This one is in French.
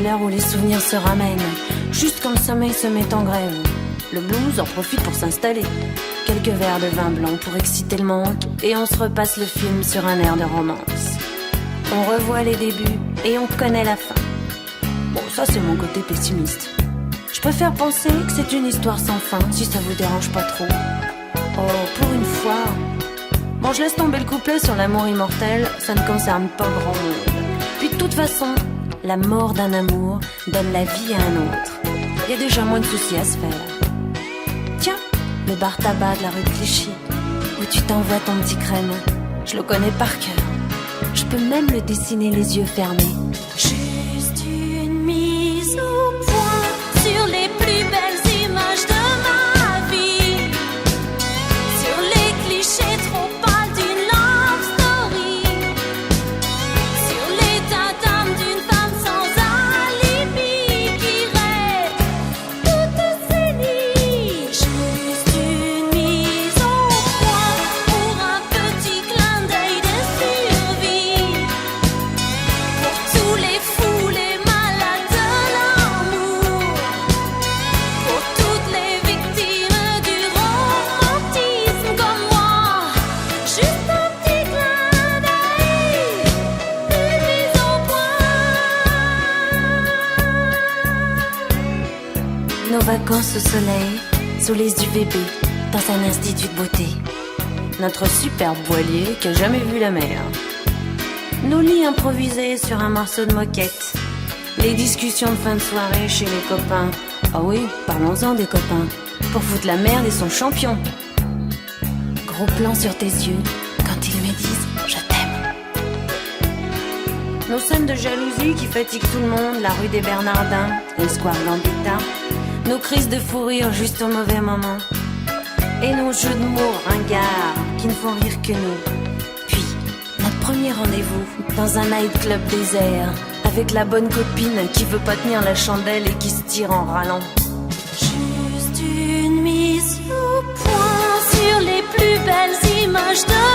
C'est l'heure où les souvenirs se ramènent, juste quand le sommeil se met en grève. Le blues en profite pour s'installer. Quelques verres de vin blanc pour exciter le manque, et on se repasse le film sur un air de romance. On revoit les débuts et on connaît la fin. Bon, ça c'est mon côté pessimiste. Je préfère penser que c'est une histoire sans fin, si ça vous dérange pas trop. Oh, pour une fois. Bon, je laisse tomber le couplet sur l'amour immortel, ça ne concerne pas grand monde. Puis de toute façon, la mort d'un amour donne la vie à un autre. Il y a déjà moins de soucis à se faire. Tiens, le bar tabac de la rue de Clichy, où tu t'envoies ton petit crème, je le connais par cœur. Je peux même le dessiner les yeux fermés. Juste une mise au point sur les plus belles images de ma vie, sur les clichés trop pâles d'une love story, sur l'état d'âme d'une femme sans alibi qui rêve toutes ses nuits. Juste une mise au point pour un petit clin d'œil de survie, pour tous les fous, les malades de l'amour, pour toutes les victimes du romantisme comme moi. Juste un petit clin d'œil, une mise au point. Nos vacances au soleil, sous les UVB, dans un institut de beauté. Notre superbe voilier qui a jamais vu la mer. Nos lits improvisés sur un morceau de moquette. Les discussions de fin de soirée chez les copains. Ah oui, parlons-en des copains. Pour foutre la merde et son champion. Gros plan sur tes yeux quand ils me disent je t'aime. Nos scènes de jalousie qui fatiguent tout le monde, la rue des Bernardins, le square Gambetta. Nos crises de fou rire juste au mauvais moment. Et nos jeux de mots ringards qui ne font rire que nous. Puis, notre premier rendez-vous dans un nightclub désert, avec la bonne copine qui veut pas tenir la chandelle et qui se tire en râlant. Juste une mise au point sur les plus belles images de